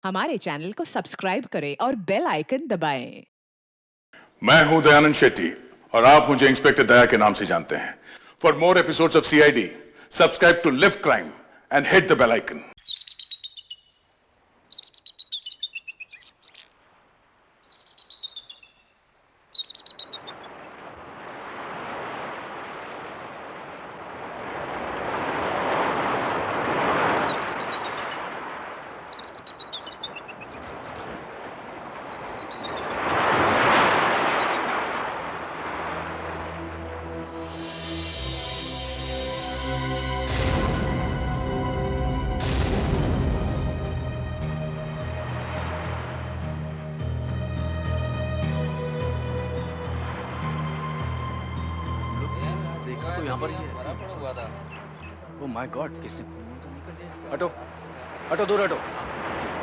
हमारे चैनल को सब्सक्राइब करें और बेल आइकन दबाएं। मैं हूं दयानंद शेट्टी और आप मुझे इंस्पेक्टर दया के नाम से जानते हैं। For more episodes of CID, subscribe to live crime and hit the bell icon. तो यहाँ पर ही ओह माय गॉड, किसने खून तो निकल गया इसका। हटो हटो, दूर हटो,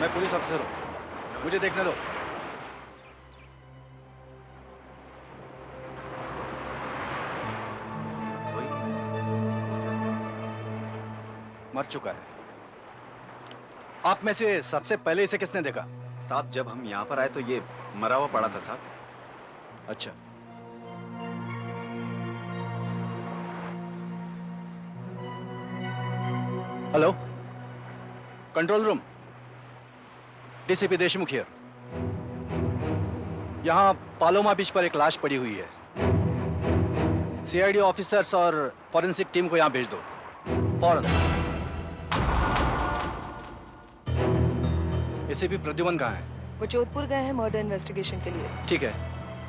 मैं पुलिस अफसर हूँ, मुझे देखने दो। मर चुका है। आप में से सबसे पहले इसे किसने देखा? साहब, जब हम यहाँ पर आए तो ये मरा हुआ पड़ा था साहब। अच्छा, hello, control room, DCP Deshmukh here. यहां पालोमा बीच पर एक लाश पड़ी हुई है। सीआईडी ऑफिसर्स और फॉरेंसिक टीम को यहां भेज दो फौरन। एसीपी प्रद्युमन कहाँ है? वो जोधपुर गए हैं मर्डर इन्वेस्टिगेशन के लिए। ठीक है,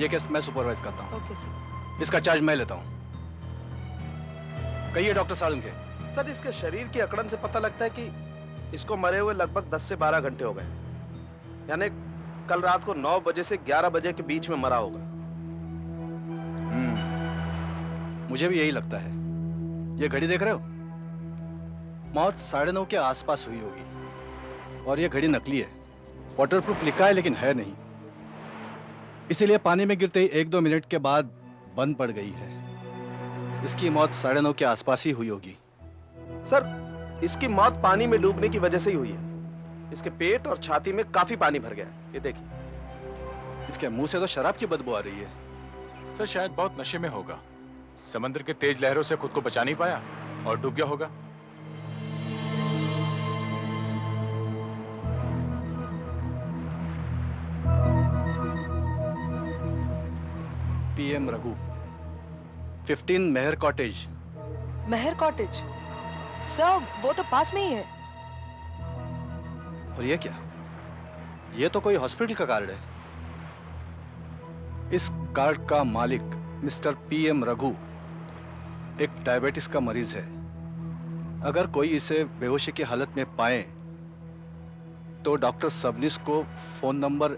ये केस मैं सुपरवाइज करता हूँ। Okay sir. इसका चार्ज मैं लेता हूँ। कहिए डॉक्टर सालुंके। सर, इसके शरीर की अकड़न से पता लगता है कि इसको मरे हुए लगभग 10 से 12 घंटे हो गए, यानी कल रात को 9 बजे से 11 बजे के बीच में मरा होगा। मुझे भी यही लगता है। ये घड़ी देख रहे हो? मौत 9:30 के आसपास हुई होगी और ये घड़ी नकली है। वाटरप्रूफ लिखा है लेकिन है नहीं, इसीलिए पानी में गिरते ही 1-2 मिनट के बाद बंद पड़ गई है। इसकी मौत 9:30 के आसपास ही हुई होगी। सर, इसकी मौत पानी में डूबने की वजह से ही हुई है। इसके पेट और छाती में काफी पानी भर गया है, ये देखिए। इसके मुंह से तो शराब की बदबू आ रही है। सर, शायद बहुत नशे में होगा। समंदर के तेज लहरों से खुद को बचा नहीं पाया और डूब गया होगा। पीएम रघु, 15 मेहर कॉटेज। मेहर कॉटेज? सर, वो तो पास में ही है। और ये क्या? ये तो कोई हॉस्पिटल का कार्ड है। इस कार्ड का मालिक मिस्टर पीएम रघु एक डायबिटीज का मरीज है। अगर कोई इसे बेहोशी की हालत में पाए तो डॉक्टर सबनिस को फोन नंबर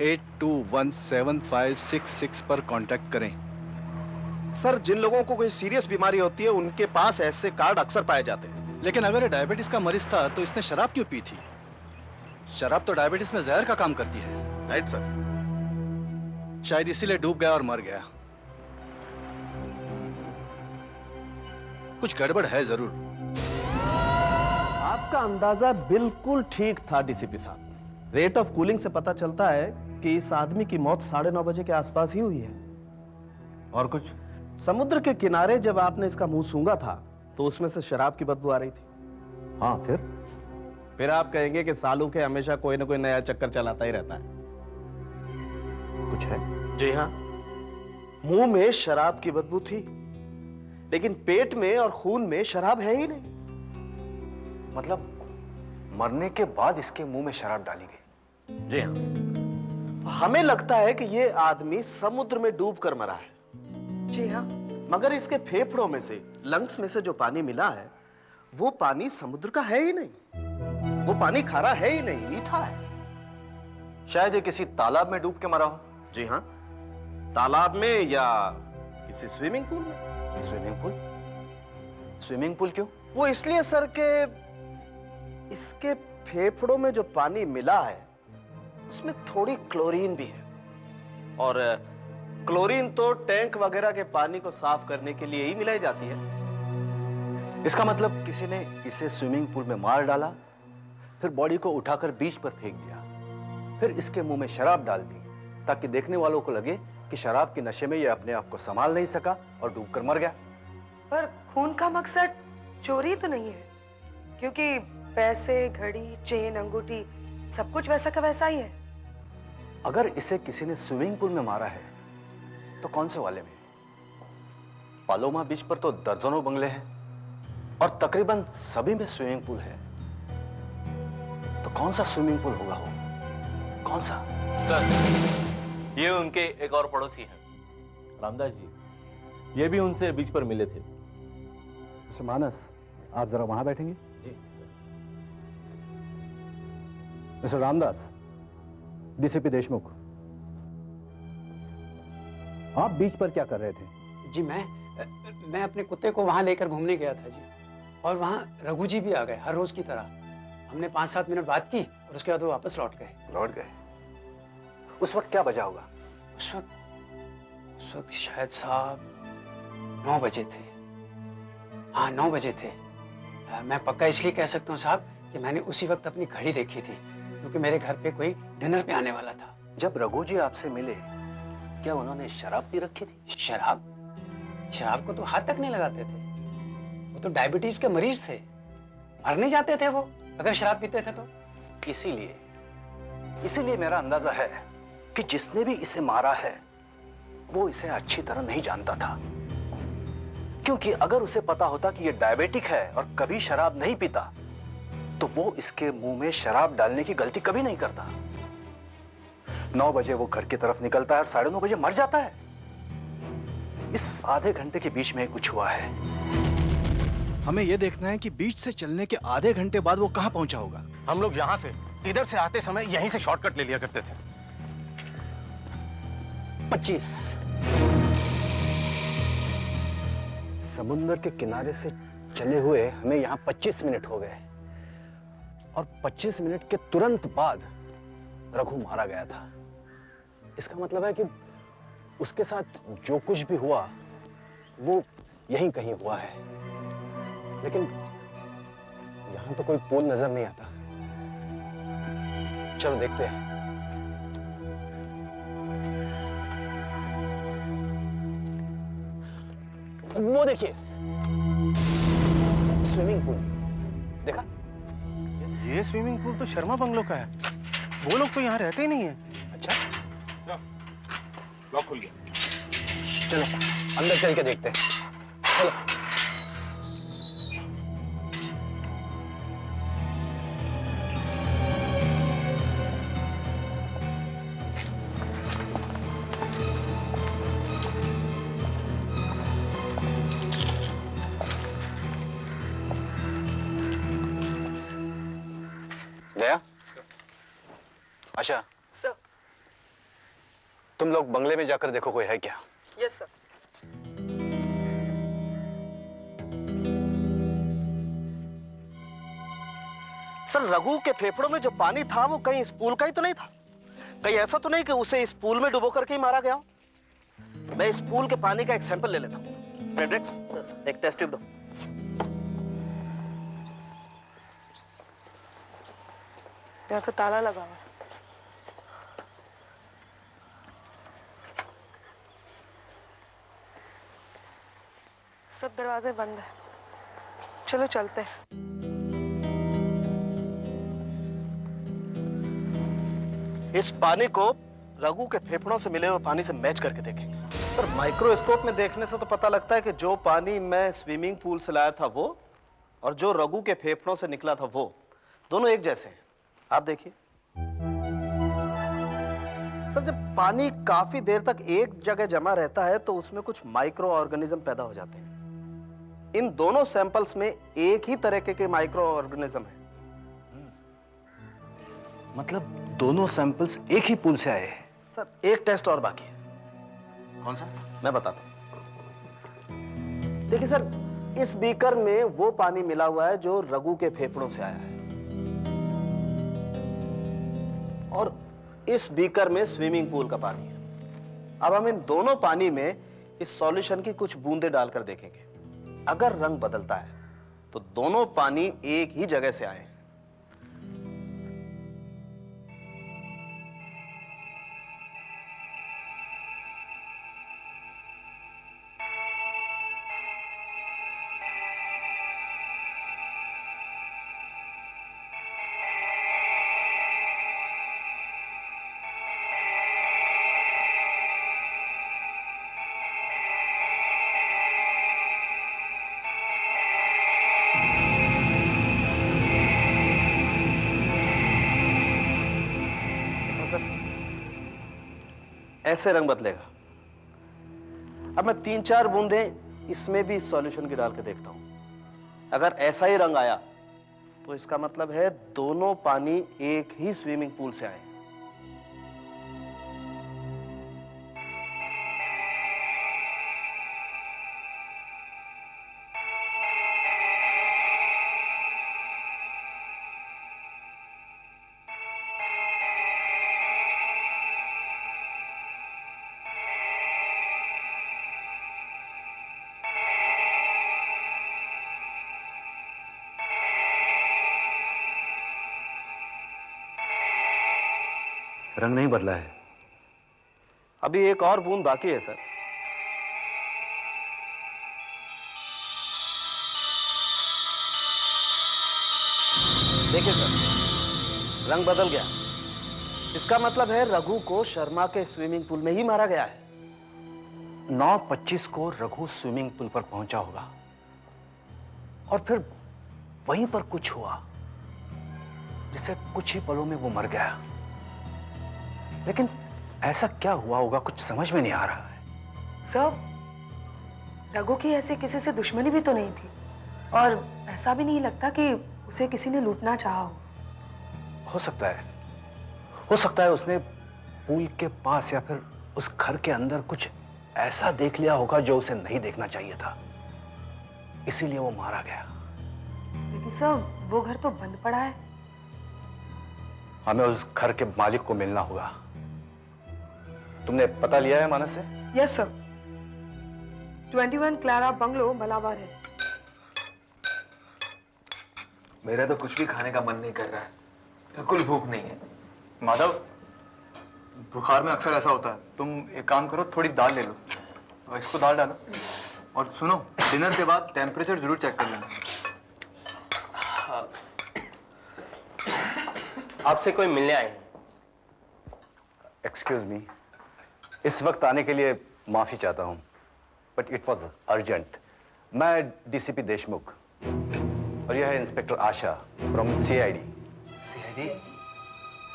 82175666 पर कांटेक्ट करें। सर, जिन लोगों को कोई सीरियस बीमारी होती है उनके पास ऐसे कार्ड अक्सर पाए जाते हैं। लेकिन अगर ये डायबिटीज का मरीज था तो इसने शराब क्यों पी थी? शराब तो डायबिटीज में जहर का काम करती है। Right sir. शायद इसीलिए डूब गया और मर गया। कुछ गड़बड़ है जरूर। आपका अंदाजा बिल्कुल ठीक था डीसीपी साहब। रेट ऑफ कूलिंग से पता चलता है कि इस आदमी की मौत 9:30 बजे के आसपास ही हुई है। और कुछ? समुद्र के किनारे जब आपने इसका मुंह सूंघा था तो उसमें से शराब की बदबू आ रही थी। हाँ, फिर आप कहेंगे कि सालू के हमेशा कोई ना कोई नया चक्कर चलाता ही रहता है। कुछ है? जी हाँ, मुंह में शराब की बदबू थी, लेकिन पेट में और खून में शराब है ही नहीं। मतलब मरने के बाद इसके मुंह में शराब डाली गई? जी हाँ, हमें लगता है कि ये आदमी समुद्र में डूबकर मरा है। जी हाँ। मगर इसके फेफड़ों में से, लंग्स में से जो पानी मिला है वो पानी समुद्र का है ही नहीं। वो पानी खारा है ही नहीं, मीठा है। शायद ये किसी तालाब में डूब के मरा हो। जी हाँ, तालाब में या किसी स्विमिंग पूल में। Swimming pool? स्विमिंग पूल क्यों? वो इसलिए सर के इसके फेफड़ों में जो पानी मिला है उसमें थोड़ी क्लोरीन भी है, और क्लोरीन तो टैंक वगैरह के पानी को साफ करने के लिए ही मिलाई जाती है। इसका मतलब किसी ने इसे स्विमिंग पूल में मार डाला फिर बॉडी को उठाकर बीच पर फेंक दिया, फिर इसके मुंह में शराब डाल दी ताकि देखने वालों को लगे कि शराब के नशे में ये अपने आप को संभाल नहीं सका और डूबकर मर गया। पर खून का मकसद चोरी तो नहीं है, क्योंकि पैसे, घड़ी, चेन, अंगूठी सब कुछ वैसा का वैसा ही है। अगर इसे किसी ने स्विमिंग पूल में मारा है तो कौन से वाले में? पालोमा बीच पर तो दर्जनों बंगले हैं और तकरीबन सभी में स्विमिंग पूल है। तो कौन सा स्विमिंग पूल होगा वो? कौन सा? सर, ये उनके एक और पड़ोसी हैं, रामदास जी। ये भी उनसे बीच पर मिले थे। मिस्टर मानस, आप जरा वहां बैठेंगे? जी। मिस्टर रामदास, डीसीपी देशमुख, आप बीच पर क्या कर रहे थे? जी मैं अपने कुत्ते को वहां लेकर घूमने गया था जी, और वहां रघु जी भी आ गए हर रोज की तरह। हमने 5-7 मिनट बात की और उसके बाद वो वापस लौट गए। लौट गए? उस वक्त क्या बजा होगा? उस वक्त शायद साहब 9 बजे थे। हाँ, 9 बजे थे। मैं पक्का इसलिए कह सकता हूँ साहब कि मैंने उसी वक्त अपनी घड़ी देखी थी, क्योंकि मेरे घर पे कोई डिनर पे आने वाला था। जब रघु जी आपसे मिले, क्या उन्होंने शराब पी रखी थी? शराब को तो हाथ तक नहीं लगाते थे। वो तो डायबिटीज के मरीज थे, मर नहीं जाते थे वो अगर शराब पीते थे तो। इसीलिए मेरा अंदाजा है कि जिसने भी इसे मारा है वो इसे अच्छी तरह नहीं जानता था, क्योंकि अगर उसे पता होता कि ये डायबिटिक है और कभी शराब नहीं पीता तो वो इसके मुंह में शराब डालने की गलती कभी नहीं करता। 9 बजे वो घर की तरफ निकलता है और 9:30 बजे मर जाता है। इस आधे घंटे के बीच में कुछ हुआ है। हमें यह देखना है कि बीच से चलने के आधे घंटे बाद वो कहां पहुंचा होगा। हम लोग यहाँ से इधर से आते समय यहीं से शॉर्टकट ले लिया करते थे। 25 समुद्र के किनारे से चले हुए हमें यहां 25 मिनट हो गए, और 25 मिनट के तुरंत बाद रघु मारा गया था। इसका मतलब है कि उसके साथ जो कुछ भी हुआ वो यहीं कहीं हुआ है, लेकिन यहां तो कोई पुल नजर नहीं आता। चलो देखते हैं। वो देखिए, स्विमिंग पूल देखा? ये स्विमिंग पूल तो शर्मा बंगलो का है। वो लोग तो यहाँ रहते ही नहीं है। अच्छा, लॉक खुल गया। चलो अंदर चल के देखते हैं। चलो। दया, आशा, सर। तुम लोग बंगले में जाकर देखो कोई है क्या। Yes sir. सर, रघु के फेफड़ों में जो पानी था वो कहीं इस पूल का ही तो नहीं था? कहीं ऐसा तो नहीं कि उसे इस पूल में डुबो करके ही मारा गया हो? मैं इस पूल के पानी का एक सैंपल ले लेता हूँ। फ्रेडरिक्स, एक टेस्ट ट्यूब दो। यहाँ तो ताला लगा हुआ है। सब दरवाजे बंद है। चलो चलते हैं। इस पानी को रघु के फेफड़ों से मिले हुए पानी से मैच करके देखेंगे। पर माइक्रोस्कोप में देखने से तो पता लगता है कि जो पानी मैं स्विमिंग पूल से लाया था वो, और जो रघु के फेफड़ों से निकला था वो, दोनों एक जैसे हैं। आप देखिए सर, जब पानी काफी देर तक एक जगह जमा रहता है तो उसमें कुछ माइक्रो ऑर्गेनिज्म पैदा हो जाते हैं। इन दोनों सैंपल्स में एक ही तरह के माइक्रो ऑर्गेनिज्म है। मतलब दोनों सैंपल्स एक ही पूल से आए हैं। सर, एक टेस्ट और बाकी है। कौन सा? मैं बताता हूं। देखिए सर, इस बीकर में वो पानी मिला हुआ है जो रघु के फेफड़ों से आया है, और इस बीकर में स्विमिंग पूल का पानी है। अब हम इन दोनों पानी में इस सॉल्यूशन की कुछ बूंदें डालकर देखेंगे। अगर रंग बदलता है तो दोनों पानी एक ही जगह से आए हैं। ऐसे रंग बदलेगा। अब मैं 3-4 बूंदें इसमें भी सॉल्यूशन की डाल के देखता हूं। अगर ऐसा ही रंग आया तो इसका मतलब है दोनों पानी एक ही स्विमिंग पूल से आए। रंग नहीं बदला है। अभी एक और बूंद बाकी है सर। देखिए सर, रंग बदल गया। इसका मतलब है रघु को शर्मा के स्विमिंग पूल में ही मारा गया है। 9:25 को रघु स्विमिंग पूल पर पहुंचा होगा और फिर वहीं पर कुछ हुआ जिससे कुछ ही पलों में वो मर गया। लेकिन ऐसा क्या हुआ होगा, कुछ समझ में नहीं आ रहा है। सर, रघु की ऐसे किसी से दुश्मनी भी तो नहीं थी और ऐसा भी नहीं लगता कि उसे किसी ने लूटना चाहा हो सकता है उसने पूल के पास या फिर उस घर के अंदर कुछ ऐसा देख लिया होगा जो उसे नहीं देखना चाहिए था, इसीलिए वो मारा गया। लेकिन सर, वो घर तो बंद पड़ा है। हमें उस घर के मालिक को मिलना होगा। तुमने पता लिया है मानस से? Yes sir, 21 Clara bungalow, Malabar है। मेरा तो कुछ भी खाने का मन नहीं कर रहा है, बिल्कुल भूख नहीं है। माधव, बुखार में अक्सर ऐसा होता है। तुम एक काम करो, थोड़ी दाल ले लो और इसको दाल डालो। और सुनो, डिनर के बाद टेम्परेचर जरूर चेक कर लेना। आपसे कोई मिलने आए हैं? एक्सक्यूज मी, इस वक्त आने के लिए माफी चाहता हूं, बट इट वॉज अर्जेंट। मैं डीसीपी देशमुख और यह है inspector Asha from CID.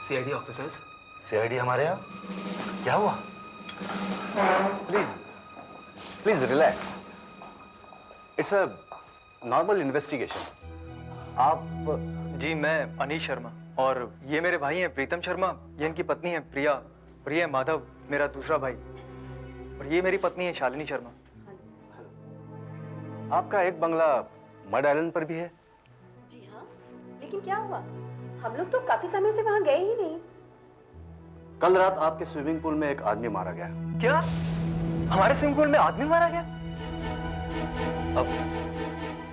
CID officers? CID हमारे यहाँ? क्या हुआ? Please relax, it's a normal investigation. आप? जी, मैं अनीश शर्मा और ये मेरे भाई हैं प्रीतम शर्मा, ये इनकी पत्नी है प्रिया, और ये है माधव, मेरा दूसरा भाई, और ये मेरी पत्नी है शालिनी शर्मा। आपका एक बंगला मड आइलैंड पर भी है? जी हाँ, लेकिन क्या हुआ? हम लोग तो काफी समय से वहां गए ही नहीं। कल रात आपके स्विमिंग पूल में एक आदमी मारा गया। क्या? हमारे स्विमिंग पूल में आदमी मारा गया? अब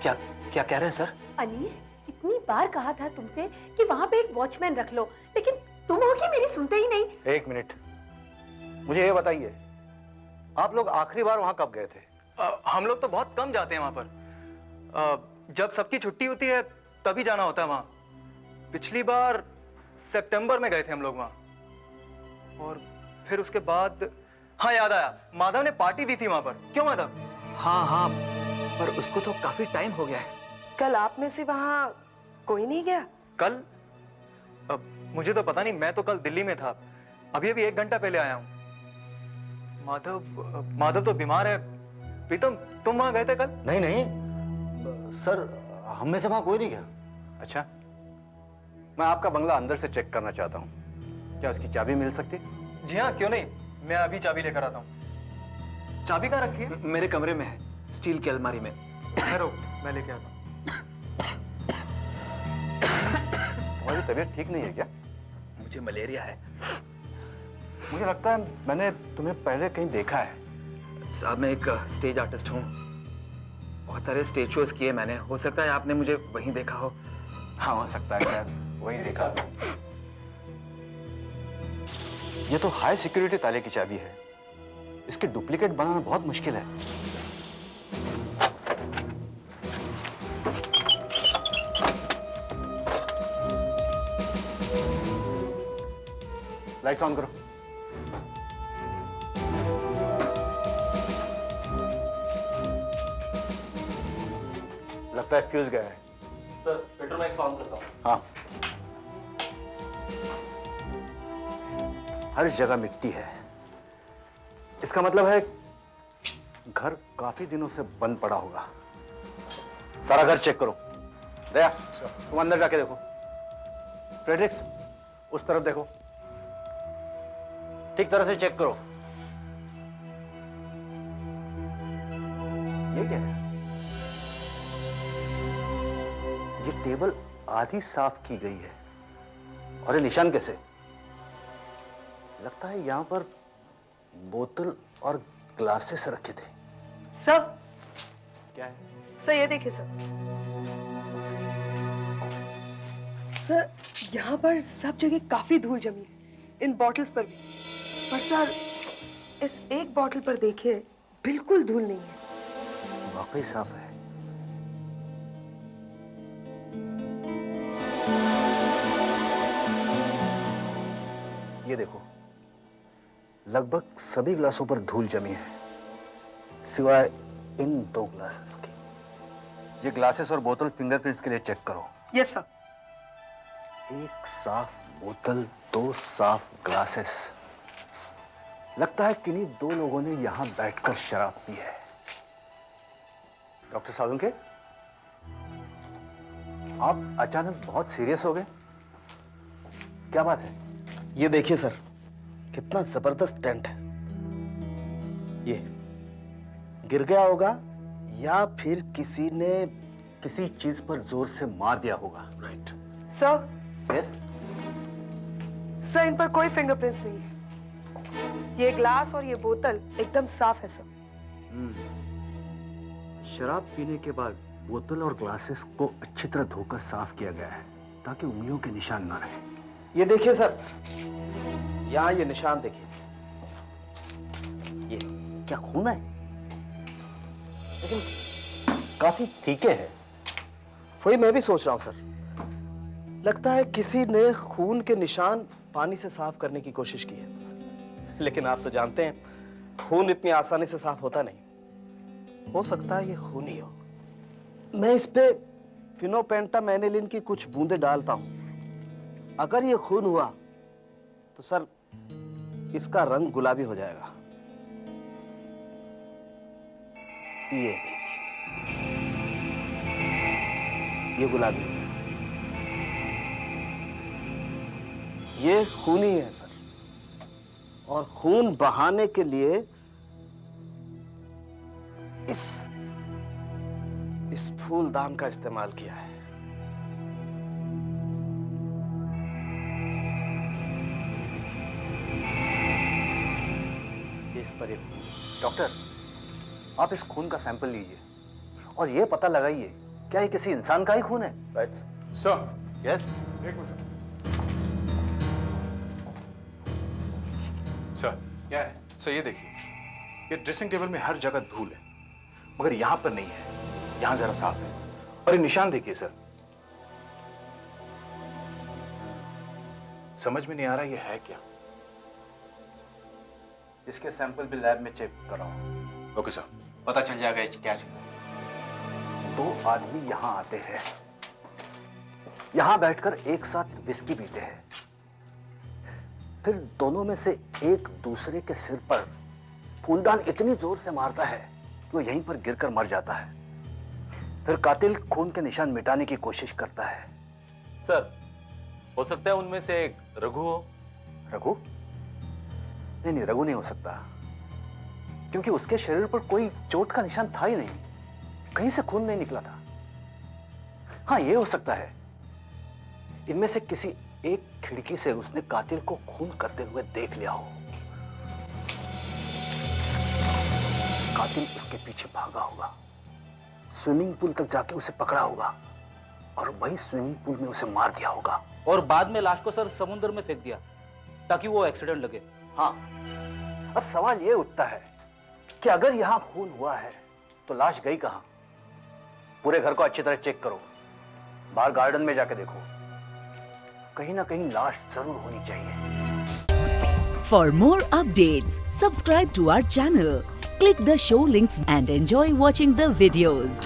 क्या क्या कह रहे हैं सर? अनीश, कितनी बार कहा था तुमसे कि वहां पे एक वॉचमैन रख लो, लेकिन तुम हो कि मेरी सुनते ही नहीं। एक मिनट, मुझे ये बताइए, आप लोग आखिरी बार वहां कब गए थे? हम लोग तो बहुत कम जाते हैं वहां पर। जब सबकी छुट्टी होती है तभी जाना होता है वहां। पिछली बार सितंबर में गए थे हम लोग वहां, और फिर उसके बाद, हाँ याद आया, माधव ने पार्टी दी थी वहां पर। क्यों माधव? हाँ, पर उसको तो काफी टाइम हो गया है। कल आप में से वहां कोई नहीं गया? कल? मुझे तो पता नहीं, मैं तो कल दिल्ली में था, अभी 1 घंटा पहले आया हूँ। माधव तो बीमार है। प्रीतम, तुम वहां गए थे कल? नहीं सर, हम में से वहां कोई नहीं गया। अच्छा, मैं आपका बंगला अंदर से चेक करना चाहता हूँ, क्या उसकी चाबी मिल सकती? जी हाँ, क्यों नहीं, मैं अभी चाबी लेकर आता हूँ। चाबी कहाँ रखी है? मेरे कमरे में है, स्टील की अलमारी में। ठहरो, मैं लेके आता हूँ। तुम्हारी तबीयत ठीक नहीं है क्या? मुझे मलेरिया है। मुझे लगता है मैंने तुम्हें पहले कहीं देखा है। साहब, मैं एक स्टेज आर्टिस्ट हूँ, बहुत सारे स्टेज शोज किए मैंने। हो सकता है आपने मुझे वहीं देखा हो। हाँ, हो सकता है, शायद वहीं देखा। ये तो हाई सिक्योरिटी ताले की चाबी है, इसके डुप्लीकेट बनाना बहुत मुश्किल है। लाइट्स ऑन करो। लगता है फ्यूज गया है। सर, पेट्रोमैक्स ऑन करता हूँ। हाँ, हर जगह मिट्टी है, इसका मतलब है घर काफी दिनों से बंद पड़ा होगा। सारा घर चेक करो। दया, तुम अंदर जाके देखो। फ्रेडरिक्स, उस तरफ देखो, ठीक तरह से चेक करो। ये क्या है? ये टेबल आधी साफ की गई है और ये निशान कैसे? लगता है यहां पर बोतल और ग्लासेस रखे थे। सर, क्या है? सर ये देखिए सर। सर, यहाँ पर सब जगह काफी धूल जमी है, इन बॉटल्स पर भी। पर सर, इस एक बॉटल पर देखिए, बिल्कुल धूल नहीं है। वाकई साफ है। ये देखो, लगभग सभी ग्लासों पर धूल जमी है, सिवाय इन 2 ग्लासेस की। ये ग्लासेस और बोतल फिंगरप्रिंट्स के लिए चेक करो। Yes sir. एक साफ बोतल, 2 साफ ग्लासेस। लगता है किन्हीं 2 लोगों ने यहां बैठकर शराब पी है। डॉक्टर सालुंके, आप अचानक बहुत सीरियस हो गए, क्या बात है? ये देखिए सर, कितना जबरदस्त टेंट है। ये गिर गया होगा या फिर किसी ने किसी चीज पर जोर से मार दिया होगा। राइट। Sir, yes. सर इन पर कोई फिंगरप्रिंट्स नहीं है। ये ग्लास और ये बोतल एकदम साफ है सर। शराब पीने के बाद बोतल और ग्लासेस को अच्छी तरह धोकर साफ किया गया है ताकि उंगलियों के निशान ना रहे। ये देखिए सर, यहाँ ये निशान देखिए। ये क्या खून है? लेकिन काफी फीके है। वही मैं भी सोच रहा हूं सर। लगता है किसी ने खून के निशान पानी से साफ करने की कोशिश की है, लेकिन आप तो जानते हैं खून इतनी आसानी से साफ होता नहीं। हो सकता है ये खून ही हो। मैं इस पे फिनोपेंटामेनिलिन की कुछ बूंदें डालता हूं। अगर ये खून हुआ तो सर इसका रंग गुलाबी हो जाएगा। ये देखिए, ये गुलाबी हो गया। ये खून ही है सर, और खून बहाने के लिए इस फूलदान का इस्तेमाल किया है। इस पर एक डॉक्टर, आप इस खून का सैंपल लीजिए और ये पता लगाइए क्या ये किसी इंसान का ही खून है। Right sir. यस। एक मिनट सर। क्या है? सर ये देखिए, ये ड्रेसिंग टेबल में हर जगह धूल है, मगर यहां पर नहीं है। यहां जरा साफ है। और ये निशान देखिए सर, समझ में नहीं आ रहा ये है क्या। इसके सैंपल भी लैब में चेक कराओ। Okay sir. पता चल जाएगा ये क्या चीज। 2 आदमी यहां आते हैं, यहां बैठकर एक साथ विस्की पीते हैं, फिर दोनों में से एक दूसरे के सिर पर फूलदान इतनी जोर से मारता है कि वो यहीं पर गिरकर मर जाता है। फिर कातिल खून के निशान मिटाने की कोशिश करता है। सर, हो सकता है उनमें से एक रघु हो। रघु? नहीं, रघु नहीं हो सकता, क्योंकि उसके शरीर पर कोई चोट का निशान था ही नहीं, कहीं से खून नहीं निकला था। हाँ, ये हो सकता है, इनमें से किसी एक खिड़की से उसने कातिल को खून करते हुए देख लिया हो। कातिल उसके पीछे भागा होगा, स्विमिंग पूल तक जाके उसे पकड़ा होगा और वही स्विमिंग पूल में उसे मार दिया होगा। और बाद में लाश को सर समुद्र में फेंक दिया ताकि वो एक्सीडेंट लगे। हाँ, अब सवाल ये उठता है कि अगर यहां खून हुआ है तो लाश गई कहां? पूरे घर को अच्छी तरह चेक करो, बाहर गार्डन में जाके देखो, कहीं ना कहीं लाश जरूर होनी चाहिए। For more updates, subscribe to our channel, click the show links and enjoy watching the videos.